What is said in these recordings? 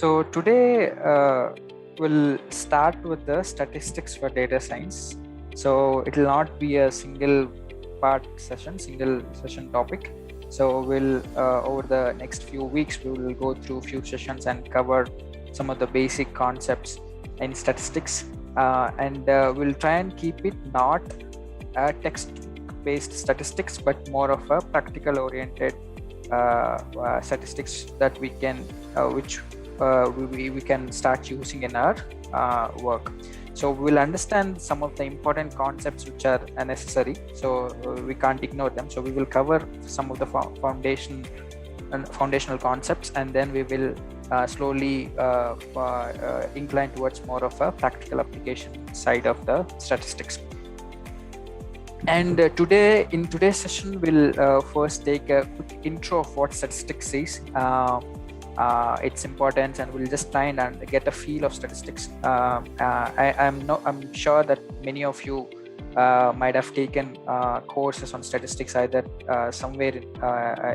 So today we'll start with the statistics for data science. So it will not be a single session topic. So we'll over the next few weeks we will go through few sessions and cover some of the basic concepts in statistics, and we'll try and keep it not text-based statistics, but more of a practical-oriented statistics that we can which we can start using in our work. So we will understand some of the important concepts which are necessary, so we can't ignore them. So we will cover some of the foundational concepts, and then we will slowly incline towards more of a practical application side of the statistics. And in today's session, we'll first take a quick intro of what statistics is, its importance, and we'll just try and get a feel of statistics. I'm sure that many of you might have taken courses on statistics either somewhere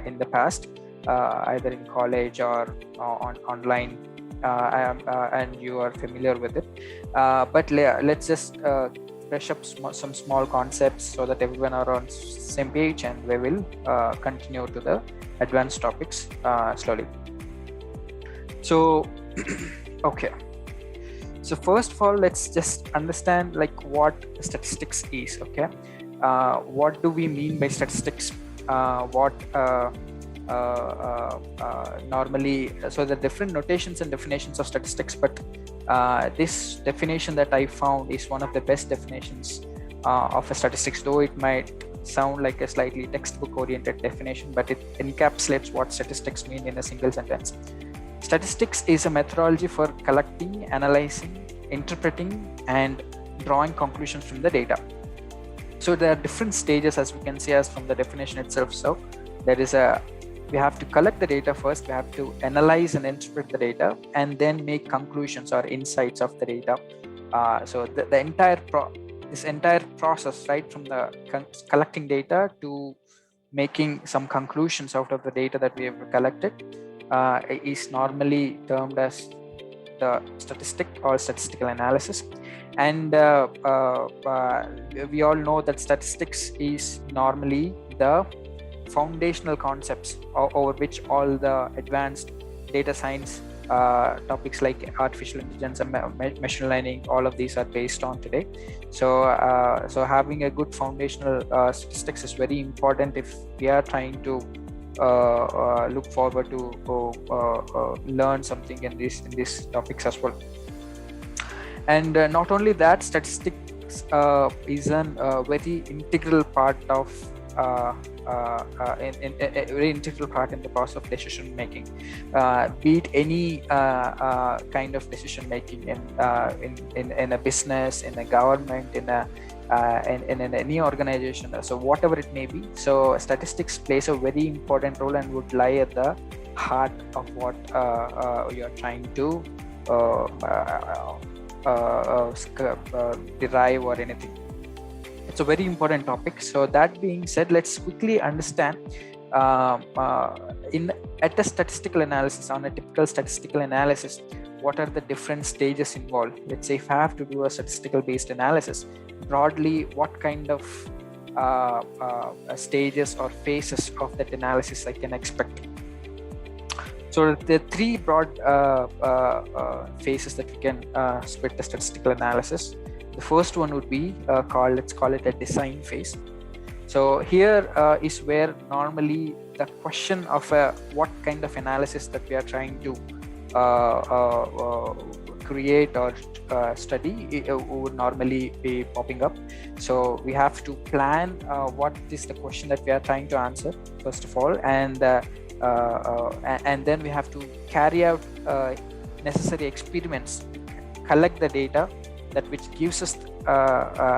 in the past, either in college or online, and you are familiar with it. But let's just brush up some small concepts so that everyone are on same page, and we will continue to the advanced topics slowly. So okay, so first of all, let's just understand like what statistics is. Okay, what do we mean by statistics? Normally, so the different notations and definitions of statistics, but this definition that I found is one of the best definitions of a statistics, though it might sound like a slightly textbook oriented definition, but it encapsulates what statistics mean in a single sentence. Statistics is a methodology for collecting, analyzing, interpreting, and drawing conclusions from the data. So there are different stages, as we can see as from the definition itself. So there is we have to collect the data first, we have to analyze and interpret the data, and then make conclusions or insights of the data. So the entire process, right from the collecting data to making some conclusions out of the data that we have collected, is normally termed as the statistic or statistical analysis. And we all know that statistics is normally the foundational concepts over which all the advanced data science topics like artificial intelligence and machine learning, all of these are based on today. So having a good foundational statistics is very important if we are trying to look forward to learn something in these topics as well. And not only that, statistics is a very integral part of a very integral part in the process of decision making, be it any kind of decision making in a business, in a government, in any organization, so whatever it may be. So statistics plays a very important role and would lie at the heart of what you're trying to derive or anything. It's a very important topic. So that being said, let's quickly understand at a statistical analysis, on a typical statistical analysis, what are the different stages involved. Let's say if I have to do a statistical based analysis, broadly what kind of stages or phases of that analysis I can expect. So there are three broad phases that we can split the statistical analysis. The first one would be let's call it a design phase. So here is where normally the question of what kind of analysis that we are trying to create or study would normally be popping up. So we have to plan what is the question that we are trying to answer first of all, and then we have to carry out necessary experiments to collect the data that which gives us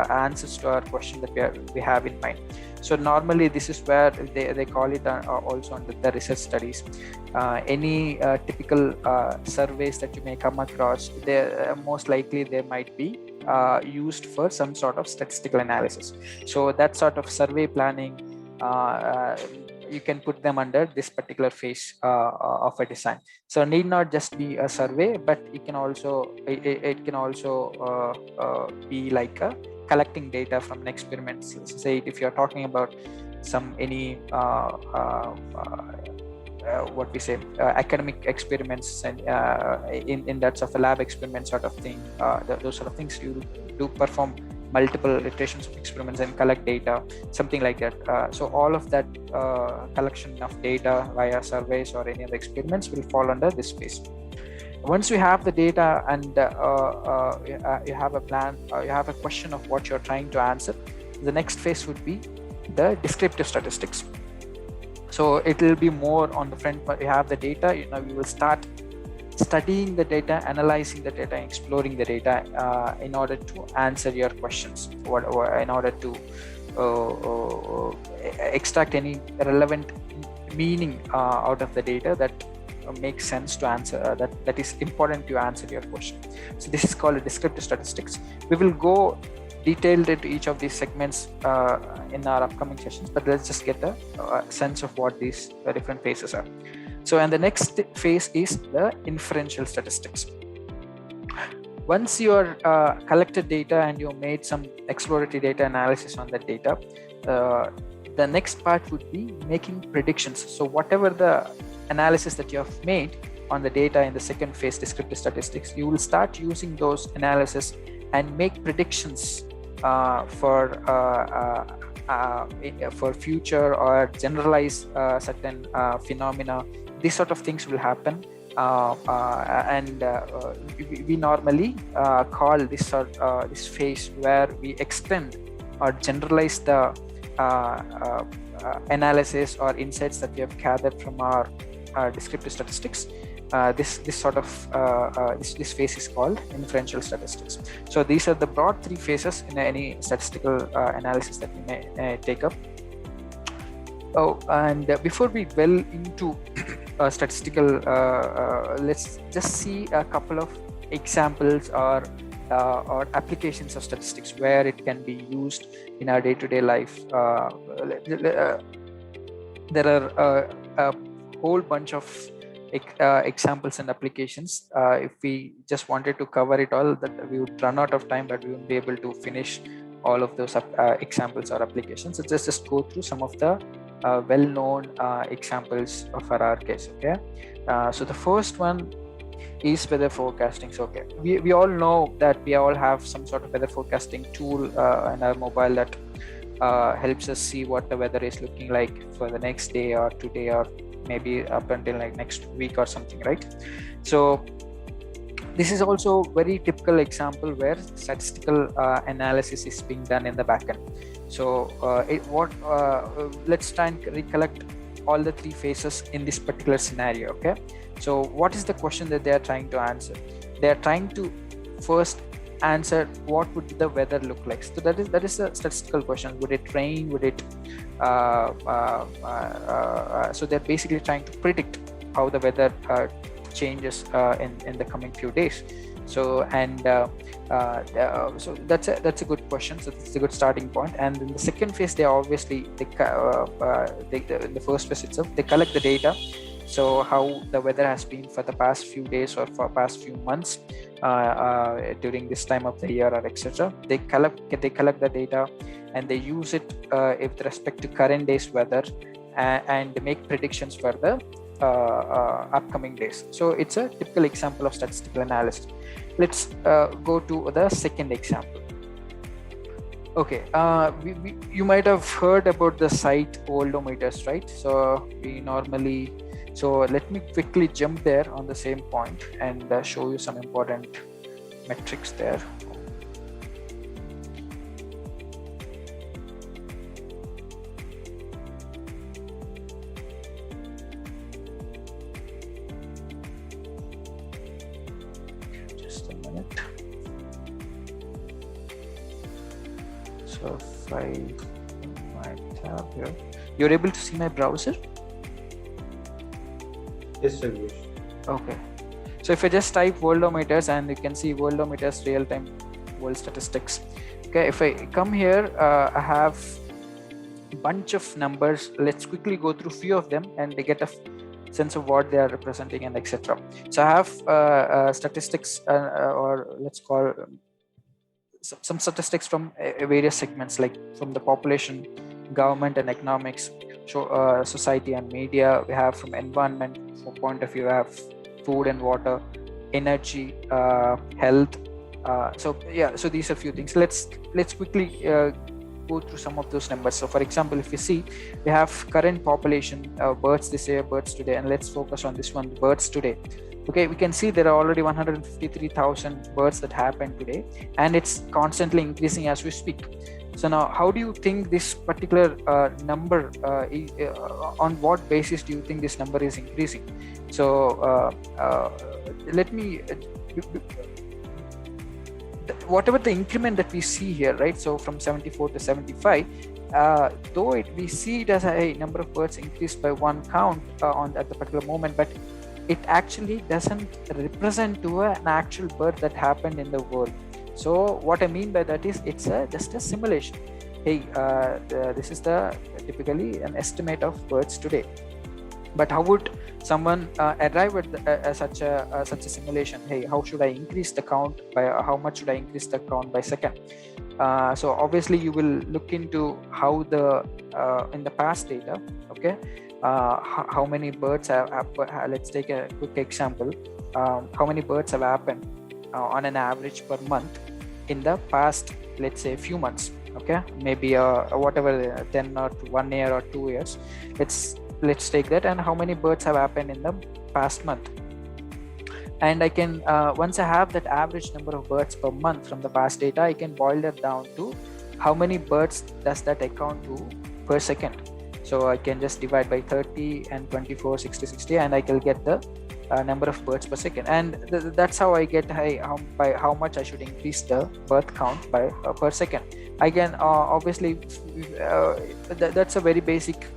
answers to our question that we have in mind. So normally this is where they call it also under the research studies. Any typical surveys that you may come across, most likely they might be used for some sort of statistical analysis. So that sort of survey planning you can put them under this particular phase of a design. So need not just be a survey, but it can also be like a collecting data from an experiment. So say if you're talking about what we say academic experiments, and in that sort of a lab experiment sort of thing, those sort of things, you do perform multiple iterations of experiments and collect data, something like that. So all of that collection of data via surveys or any other experiments will fall under this phase. Once you have the data and you have a plan, you have a question of what you're trying to answer, the next phase would be the descriptive statistics. So it will be more on the front, but you have the data, we will start studying the data, analyzing the data, exploring the data in order to answer your questions, or in order to extract any relevant meaning out of the data that makes sense to answer, that is important to answer your question. So this is called a descriptive statistics. We will go detailed into each of these segments in our upcoming sessions, but let's just get a sense of what these different phases are. So, and the next phase is the inferential statistics. Once you are collected data and you made some exploratory data analysis on that data, the next part would be making predictions. So whatever the analysis that you have made on the data in the second phase, descriptive statistics, you will start using those analysis and make predictions for future, or generalize certain phenomena. These sort of things will happen, and we normally call this phase where we extend or generalize the analysis or insights that we have gathered from our descriptive statistics. This phase is called inferential statistics. So these are the broad three phases in any statistical analysis that we may take up. And before we delve into statistical, let's just see a couple of examples or applications of statistics where it can be used in our day-to-day life. There are a whole bunch of examples and applications. If we just wanted to cover it all, that we would run out of time, but we won't be able to finish all of those examples or applications. So just go through some of the well-known examples for our case. Okay, so the first one is weather forecasting. So okay, we all know that we all have some sort of weather forecasting tool in our mobile that helps us see what the weather is looking like for the next day or today, or maybe up until like next week or something, right? So this is also very typical example where statistical analysis is being done in the backend. So let's try and recollect all the three phases in this particular scenario. Okay, so what is the question that they are trying to answer? They are trying to first answer what would the weather look like. So that is a statistical question. Would it rain? Would it so they're basically trying to predict how the weather changes in the coming few days. So and so that's a good question. So it's a good starting point. And in the second phase, they obviously in the first phase itself, they collect the data. So how the weather has been for the past few days or for past few months during this time of the year, or etc. They collect the data and they use it with respect to current day's weather and make predictions for the upcoming days. So it's a typical example of statistical analysis. Let's go to the second example. Okay, you might have heard about the site Worldometers, right? So so let me quickly jump there on the same point and show you some important metrics there. Just a minute. So if I my tab here, you're able to see my browser? Yes, sir. Okay, so if I just type Worldometers, and you can see Worldometers real-time world statistics. Okay, if I come here, I have bunch of numbers. Let's quickly go through few of them and get a sense of what they are representing and etc. So I have statistics or let's call some statistics from various segments, like from the population, government and economics, society and media. We have from environment point of view, we have food and water, energy, health. So these are few things. Let's quickly go through some of those numbers. So for example, if you see, we have current population, births this year, births today, and let's focus on this one, births today. Okay, we can see there are already 153,000 births that happened today, and it's constantly increasing as we speak. So now, how do you think this particular number, on what basis do you think this number is increasing? So let me, whatever the increment that we see here, right? So from 74 to 75, though we see it as a number of births increased by one count at the particular moment, but it actually doesn't represent to an actual birth that happened in the world. So what I mean by that is it's just a simulation. Hey, this is typically an estimate of births today. But how would someone arrive at such a simulation? Hey, how should I increase the count by how much should I increase the count by second? So obviously you will look into how in the past data, okay, how many births have let's take a quick example. How many births have happened on an average per month in the past, let's say, few months, okay, maybe whatever 10 or 1 year or 2 years. Let's take that, and how many births have happened in the past month. And I can once I have that average number of births per month from the past data, I can boil that down to how many births does that account to per second. So I can just divide by 30 and 24, 60, and I can get the number of births per second. And that's how I get by how much I should increase the birth count by per second. I can obviously that's a very basic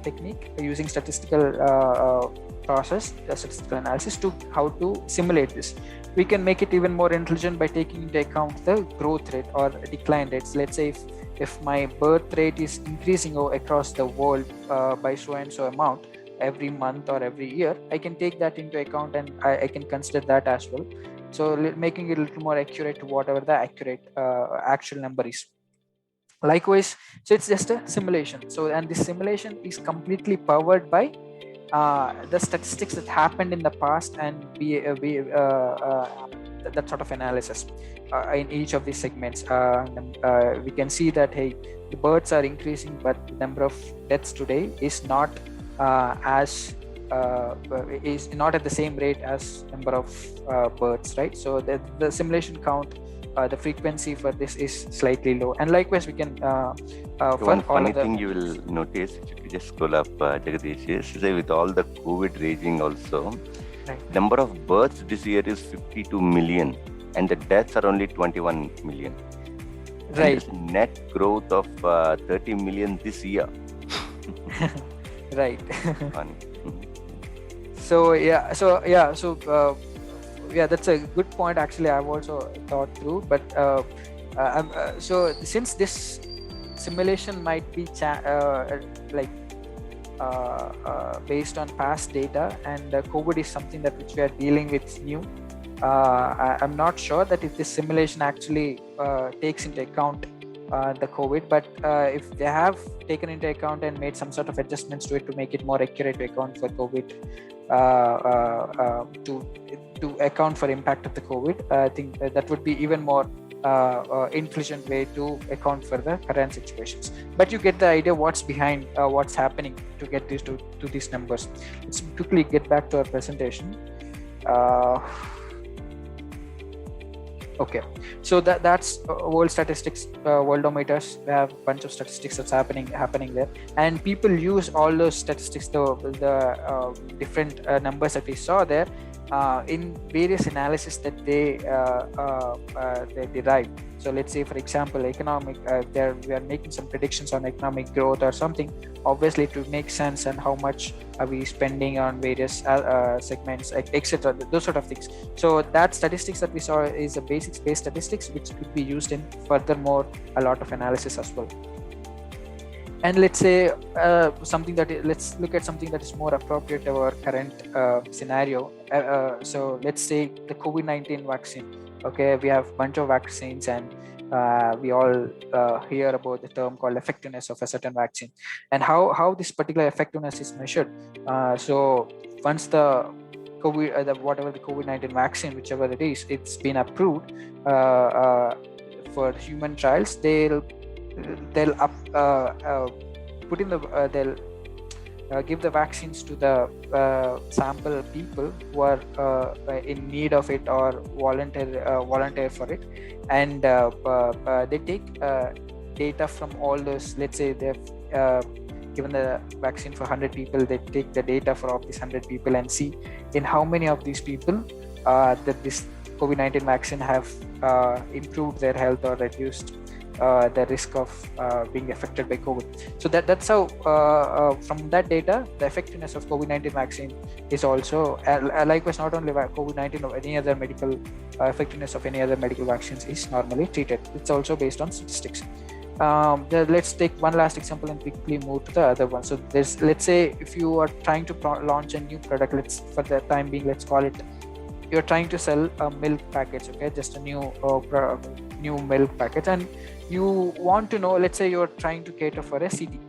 technique using statistical process, statistical analysis, to how to simulate this. We can make it even more intelligent by taking into account the growth rate or decline rates. Let's say if my birth rate is increasing across the world by so and so amount every month or every year, I can take that into account, and I can consider that as well. So making it a little more accurate to whatever the accurate actual number is. Likewise, so it's just a simulation. So, and this simulation is completely powered by the statistics that happened in the past, and that sort of analysis in each of these segments. We can see that, hey, the births are increasing, but the number of deaths today is not is not at the same rate as number of births, right? So the simulation count, the frequency for this is slightly low. And likewise, we can one funny thing you will notice if you just scroll up, Jagadish, is with all the COVID raging also, right, number of births this year is 52 million and the deaths are only 21 million. Right. Net growth of 30 million this year. Right. Funny. So that's a good point. Actually, I've also thought through, but so since this simulation might be based on past data, and COVID is something that which we are dealing with new, I'm not sure that if this simulation actually takes into account the COVID, but if they have taken into account and made some sort of adjustments to it to make it more accurate to account for COVID, to account for impact of the COVID, I think that would be even more intelligent way to account for the current situations. But you get the idea what's behind what's happening to get these to these numbers. Let's quickly get back to our presentation. Okay, so that's world statistics, worldometers. We have a bunch of statistics that's happening there, and people use all those statistics, the different numbers that we saw there, in various analysis that they derive. So let's say, for example, economic, we are making some predictions on economic growth or something. Obviously, to make sense and how much are we spending on various segments, etc. Those sort of things. So that statistics that we saw is a basic space statistics, which could be used in furthermore a lot of analysis as well. And let's say let's look at something that is more appropriate to our current scenario. So let's say the COVID-19 vaccine. Okay, we have a bunch of vaccines, and we all hear about the term called effectiveness of a certain vaccine, and how this particular effectiveness is measured. So once the whatever the COVID-19 vaccine, whichever it is, it's been approved for human trials, they'll put in the they'll give the vaccines to the sample people who are in need of it or volunteer for it, and they take data from all those. Let's say they've given the vaccine for 100 people, they take the data for all these 100 people and see in how many of these people that this COVID-19 vaccine have improved their health or reduced the risk of being affected by COVID. So that's how from that data, the effectiveness of COVID-19 vaccine is also likewise, not only COVID-19 or any other medical effectiveness of any other medical vaccines is normally treated. It's also based on statistics. Let's take one last example and quickly move to the other one. So let's say if you are trying to launch a new product, for the time being, let's call it, you're trying to sell a milk package, okay, just a new milk package, and you want to know, let's say you're trying to cater for a city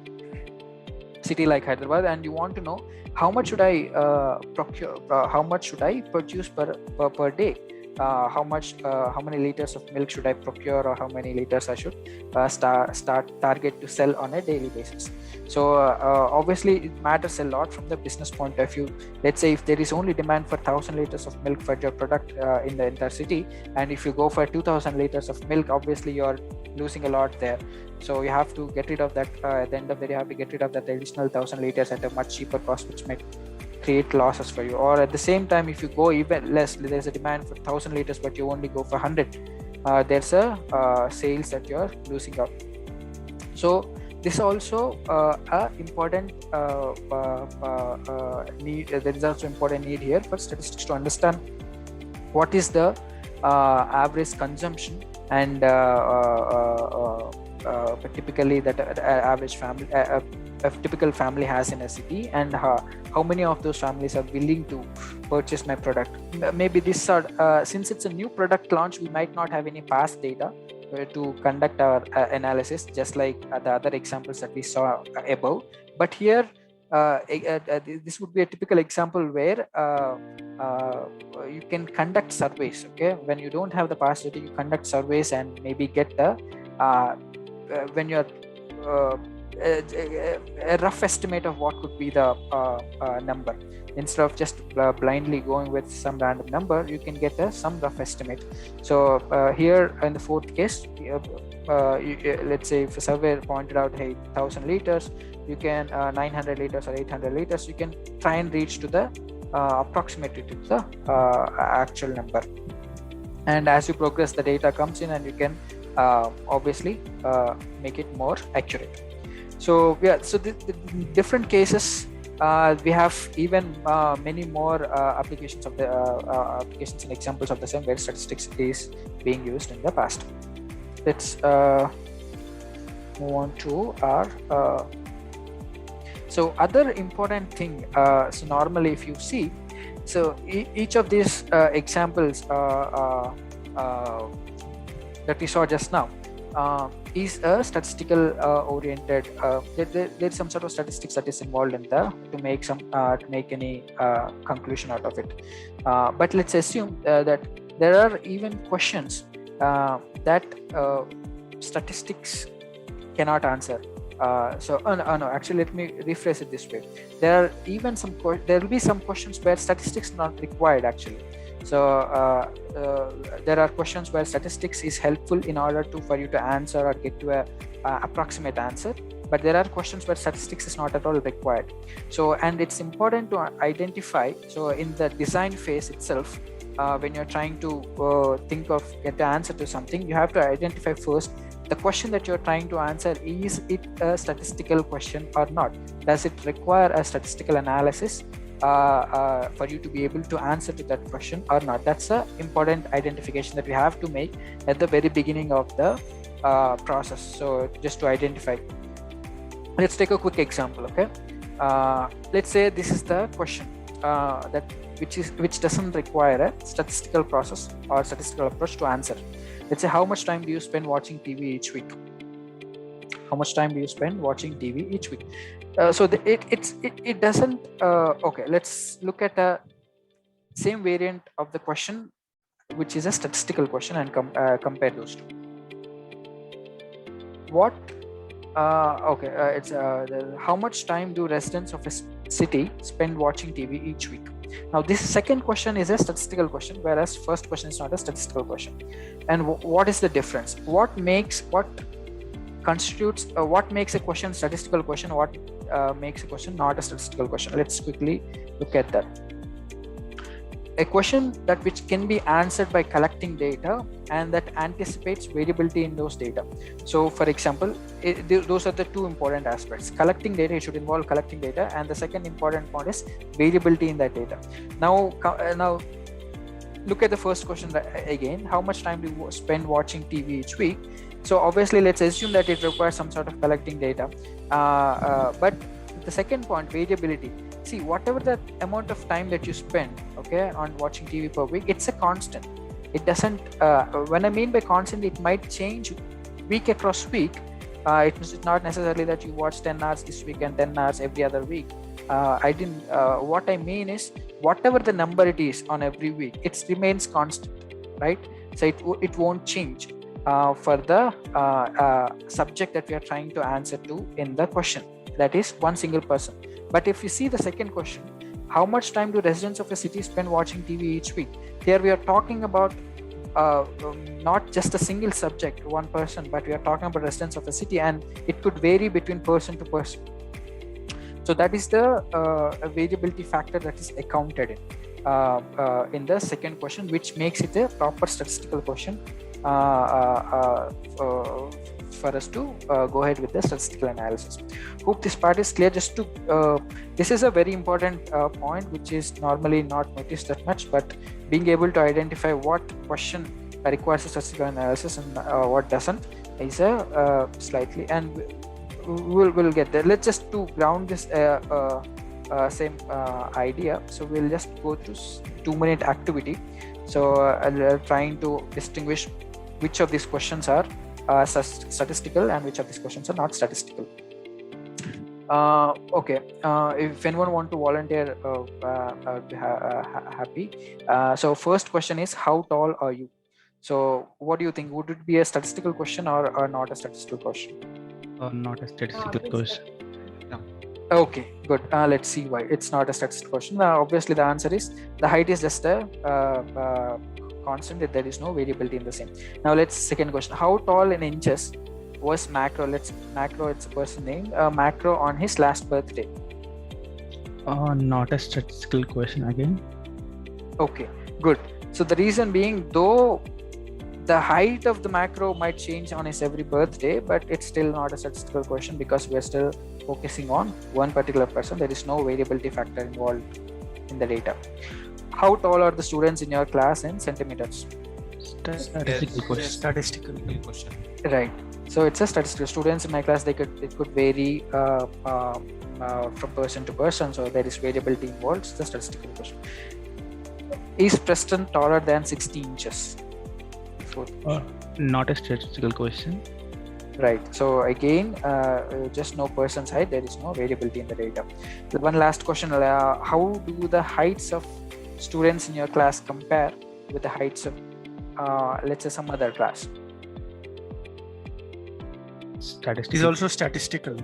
like Hyderabad, and you want to know how much should I how much should I produce per day, how many liters of milk should I procure, or how many liters I should target to sell on a daily basis. So obviously it matters a lot from the business point of view. Let's say if there is only demand for 1,000 liters of milk for your product in the entire city, and if you go for 2,000 liters of milk, obviously you're losing a lot there. So you have to get rid of that. At the end of the day, you have to get rid of that additional 1,000 liters at a much cheaper cost, which might create losses for you. Or at the same time, if you go even less, there's a demand for 1,000 liters, but you only go for 100. There's a sales that you're losing out. So this also a important need. There is also important need here for statistics to understand what is the average consumption and typically that average family, a typical family has in a city, and how many of those families are willing to purchase my product. Maybe this are since it's a new product launch, we might not have any past data to conduct our analysis, just like the other examples that we saw above. But here this would be a typical example where you can conduct surveys. Okay, when you don't have the past data, you conduct surveys and maybe get the when you're a rough estimate of what could be the number. Instead of just blindly going with some random number, you can get some rough estimate. So here in the fourth case, let's say if a surveyor pointed out, hey, 1,000 liters, you can 900 liters or 800 liters, you can try and reach to the approximately to the actual number. And as you progress, the data comes in, and you can obviously make it more accurate. So yeah, so the different cases, we have even many more applications of the applications and examples of the same where statistics is being used in the past. Let's move on to our so other important thing. So normally if you see, so each of these examples that we saw just now is a statistical oriented. There's some sort of statistics that is involved in there to make any conclusion out of it. But let's assume that there are even questions that statistics cannot answer. No, actually, let me rephrase it this way. There are even there will be some questions where statistics not required actually. So there are questions where statistics is helpful in order for you to answer or get to a approximate answer, but there are questions where statistics is not at all required. So, and it's important to identify. So in the design phase itself, when you're trying to get the answer to something, you have to identify first the question that you're trying to answer. Is it a statistical question or not? Does it require a statistical analysis for you to be able to answer to that question or not? That's an important identification that we have to make at the very beginning of the process. So just to identify. let's take a quick example. Okay, let's say this is the question which doesn't require a statistical process or statistical approach to answer. Let's say, how much time do you spend watching TV each week? How much time do you spend watching TV each week? So it doesn't. Okay, let's look at a same variant of the question, which is a statistical question, and compare those two. What? It's how much time do residents of a city spend watching TV each week? Now, this second question is a statistical question, whereas first question is not a statistical question. And what is the difference? What makes a question statistical question? What makes a question not a statistical question? Let's quickly look at that. A question which can be answered by collecting data and that anticipates variability in those data. So, for example, those are the two important aspects. Collecting data, it should involve collecting data, and the second important point is variability in that data. Now look at the first question again. How much time do you spend watching TV each week? So obviously, let's assume that it requires some sort of collecting data. But the second point, variability. See, whatever the amount of time that you spend, okay, on watching TV per week, it's a constant. It doesn't. When I mean by constant, it might change week across week. It's not necessarily that you watch 10 hours this week and 10 hours every other week. What I mean is, whatever the number it is on every week, it remains constant, right? So it won't change for the subject that we are trying to answer to in the question. That is one single person. But if you see the second question, how much time do residents of a city spend watching TV each week? Here we are talking about not just a single subject, one person, but we are talking about residents of a city, and it could vary between person to person. So that is the variability factor that is accounted in the second question, which makes it a proper statistical question for us to go ahead with the statistical analysis. Hope this part is clear. Just to this is a very important point, which is normally not noticed that much, but being able to identify what question requires a statistical analysis and what doesn't is a slightly, and we'll get there. Let's just to ground this same idea. So we'll just go through 2-minute activity. So I'll trying to distinguish which of these questions are statistical and which of these questions are not statistical. Okay, if anyone want to volunteer, I'd be happy. So first question is, how tall are you? So what do you think? Would it be a statistical question or not a statistical question? Not a statistical question. No. Okay, good. Let's see why it's not a statistical question. Obviously, the answer is the height is just a constant. There is no variability in the same. Now let's second question. How tall in inches was Macro? Macro, it's a person name. Macro on his last birthday. Not a statistical question again. Okay, good. So the reason being, though the height of the Macro might change on his every birthday, but it's still not a statistical question because we're still focusing on one particular person. There is no variability factor involved in the data. How tall are the students in your class in centimeters? Statistical question. Statistical question. Right. So it's a statistical. Students in my class, it could vary from person to person. So there is variability involved. It's a statistical question. Is Preston taller than 60 inches? Not a statistical question. Right. So again, just no person's height. There is no variability in the data. The one last question: how do the heights of students in your class compare with the heights of, let's say, some other class? Statistical. It is also statistical.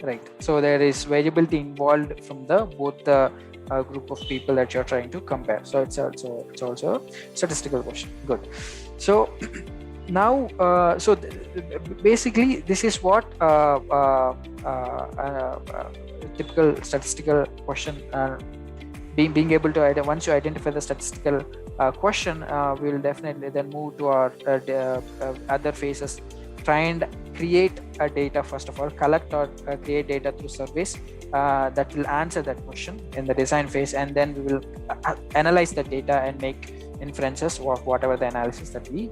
Right. So there is variability involved from both the group of people that you're trying to compare. So it's also a statistical question. Good. So now, basically, this is what typical statistical question. Being able to once you identify the statistical question, we will definitely then move to our other phases. Try and create a data, first of all, collect or create data through surveys that will answer that question in the design phase, and then we will analyze the data and make inferences of whatever the analysis that we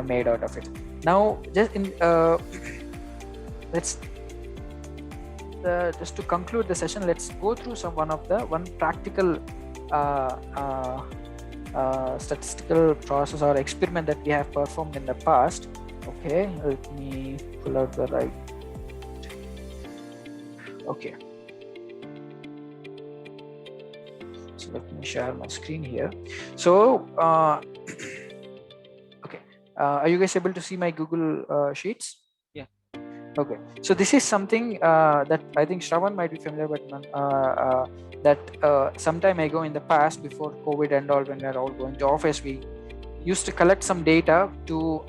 made out of it. Now, just let's just to conclude the session, let's go through one practical statistical process or experiment that we have performed in the past. Okay, let me pull out the right. Okay, so let me share my screen here. So okay, are you guys able to see my Google Sheets? Yeah. Okay, so this is something that I think Shravan might be familiar with, that some time ago in the past, before COVID and all, when we are all going to office, we used to collect some data to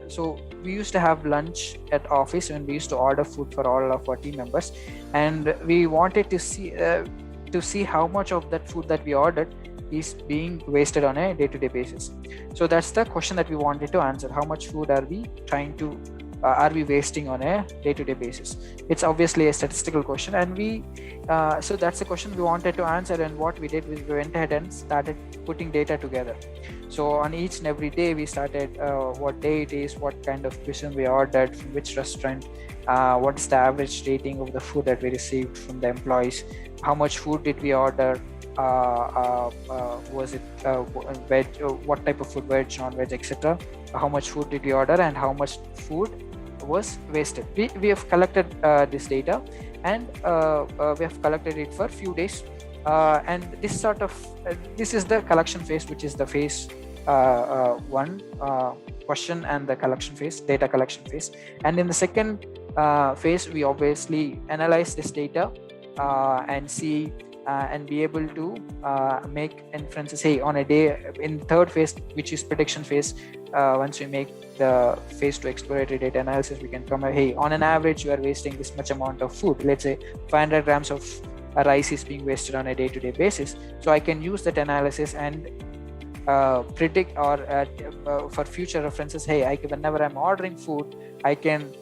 so we used to have lunch at office and we used to order food for all of our team members, and we wanted to see how much of that food that we ordered is being wasted on a day-to-day basis. So that's the question that we wanted to answer. How much food are we trying to are we wasting on a day-to-day basis? It's obviously a statistical question, and so that's the question we wanted to answer. And what we did was we went ahead and started putting data together. So on each and every day we started what day it is, what kind of cuisine we ordered, from which restaurant, what is the average rating of the food that we received from the employees, how much food did we order, was it veg, what type of food, veg, non-veg, etc. How much food did we order and how much food was wasted. We have collected this data, and we have collected it for a few days, and this is the collection phase, which is the phase 1, question and the collection phase, data collection phase. And in the second phase, we obviously analyze this data and see and be able to make inferences. Hey, on a day, in third phase, which is prediction phase, once we make the phase 2 exploratory data analysis, we can come, hey, on an average you are wasting this much amount of food. Let's say 500 grams of rice is being wasted on a day-to-day basis. So I can use that analysis and predict, or for future references, hey, whenever I'm ordering food, I can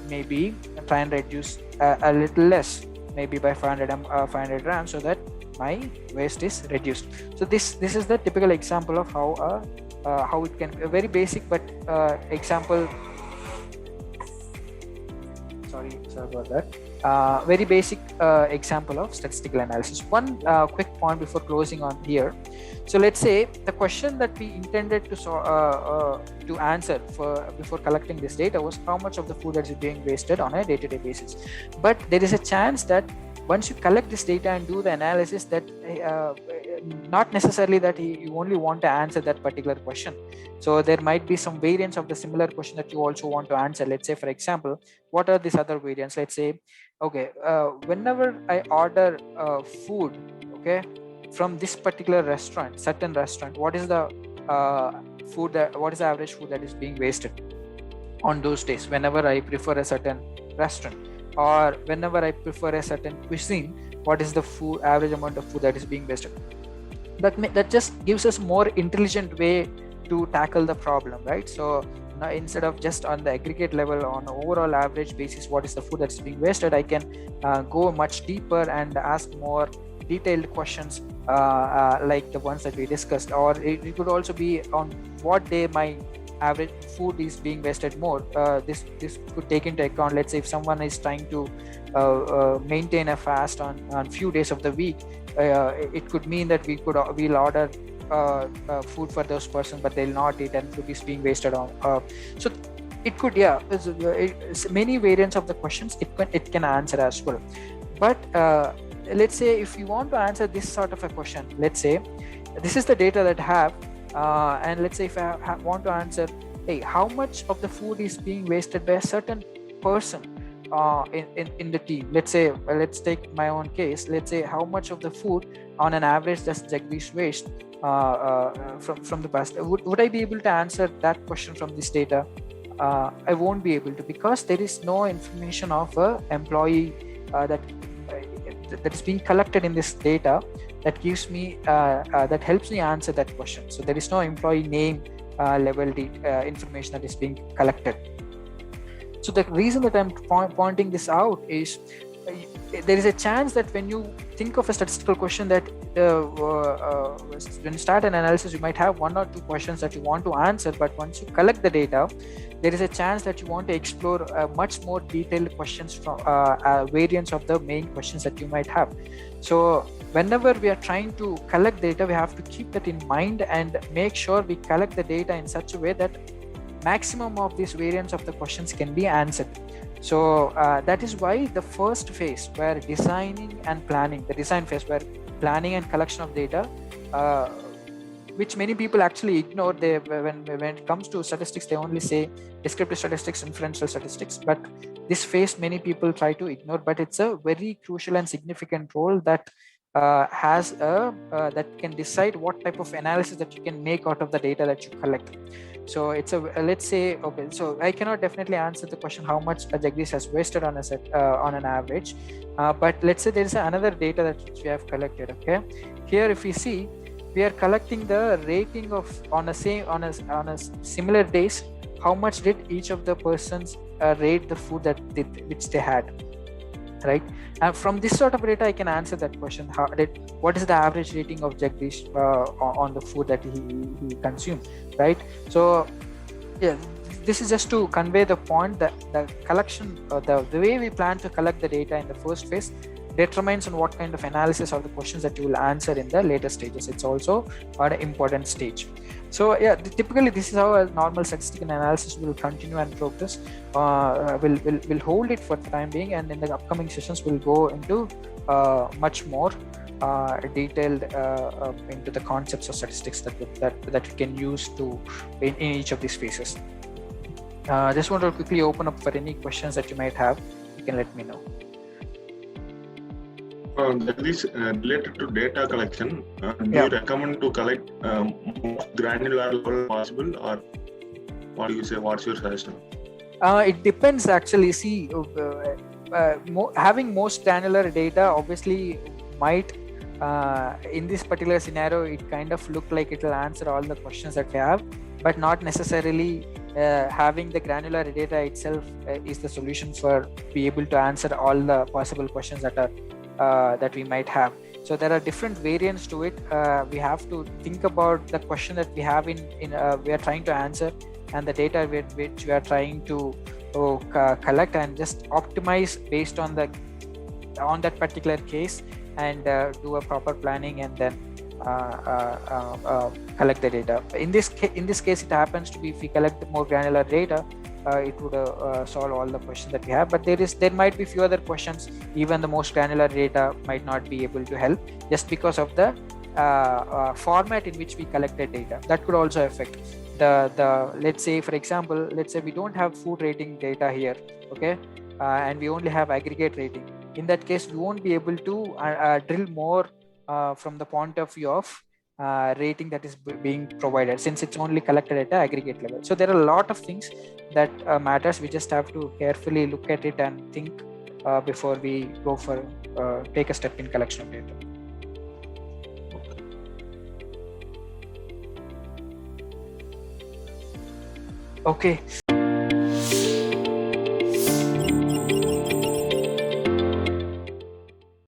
maybe try and reduce a little less, maybe by 500 grams, so that my waste is reduced. So this is the typical example of how it can be a very basic but example. Sorry about that. Very basic example of statistical analysis. One quick point before closing on here. So let's say the question that we intended to answer before collecting this data was how much of the food that is being wasted on a day-to-day basis. But there is a chance that once you collect this data and do the analysis, that not necessarily that you only want to answer that particular question. So there might be some variants of the similar question that you also want to answer. Let's say, for example, what are these other variants? Let's say, okay, whenever I order food, okay, from this particular restaurant, certain restaurant, what is the what is the average food that is being wasted on those days whenever I prefer a certain restaurant, or whenever I prefer a certain cuisine, what is the average amount of food that is being wasted? That just gives us more intelligent way to tackle the problem, right? So now, instead of just on the aggregate level, on an overall average basis, what is the food that's being wasted, I can go much deeper and ask more detailed questions like the ones that we discussed. Or it could also be on what day my average food is being wasted more. This could take into account, let's say, if someone is trying to maintain a fast on few days of the week, it could mean that we'll order food for those person, but they'll not eat, and food is being wasted on. So it could, it's many variants of the questions it can answer as well. But let's say if you want to answer this sort of a question, let's say this is the data that I have, and let's say if I want to answer, hey, how much of the food is being wasted by a certain person in the team. Let's say, let's take my own case. Let's say how much of the food on an average does Jagdish waste from the past. Would I be able to answer that question from this data? I won't be able to, because there is no information of a employee that is being collected in this data that gives me that helps me answer that question. So there is no employee name level information that is being collected. So the reason that I'm pointing this out is there is a chance that when you think of a statistical question, that when you start an analysis, you might have 1 or 2 questions that you want to answer, but once you collect the data, there is a chance that you want to explore much more detailed questions from variants of the main questions that you might have. So whenever we are trying to collect data, we have to keep that in mind and make sure we collect the data in such a way that maximum of these variants of the questions can be answered. So that is why the first phase, where designing and planning, the design phase where planning and collection of data, which many people actually ignore. When it comes to statistics, they only say descriptive statistics, inferential statistics, but this phase many people try to ignore, but it's a very crucial and significant role that that can decide what type of analysis that you can make out of the data that you collect. So it's let's say, okay, so I cannot definitely answer the question how much Jagdish has wasted on a set on an average, but let's say there is another data that we have collected. Okay, here if we see, we are collecting the rating of on a similar days, how much did each of the persons rate the food which they had, right? And from this sort of data, I can answer that question: what is the average rating of Jagdish on the food that he consumed, right? So yeah, this is just to convey the point that the collection, the way we plan to collect the data in the first phase determines on what kind of analysis of the questions that you will answer in the later stages. It's also an important stage. So yeah, typically this is how a normal statistical analysis will continue and progress. We'll hold it for the time being, and in the upcoming sessions we'll go into much more detailed into the concepts of statistics that we can use to in each of these phases. Just want to quickly open up for any questions that you might have. You can let me know. This related to data collection, do you recommend to collect most granular level possible, or what do you say? What's your suggestion? It depends actually. See, having most granular data obviously might, in this particular scenario, it kind of look like it will answer all the questions that we have, but not necessarily having the granular data itself is the solution for be able to answer all the possible questions that we might have. So there are different variants to it. We have to think about the question that we have we are trying to answer, and the data which we are trying to collect, and just optimize based on that particular case, and do a proper planning, and then collect the data. In this case, it happens to be, if we collect more granular data, it would solve all the questions that we have, but there might be few other questions. Even the most granular data might not be able to help, just because of the format in which we collected data. That could also affect the let's say, for example, let's say we don't have food rating data here, okay, and we only have aggregate rating. In that case, we won't be able to drill more from the point of view of rating that is being provided, since it's only collected at the aggregate level. So there are a lot of things that matters. We just have to carefully look at it and think before we go for take a step in collection of data. Okay.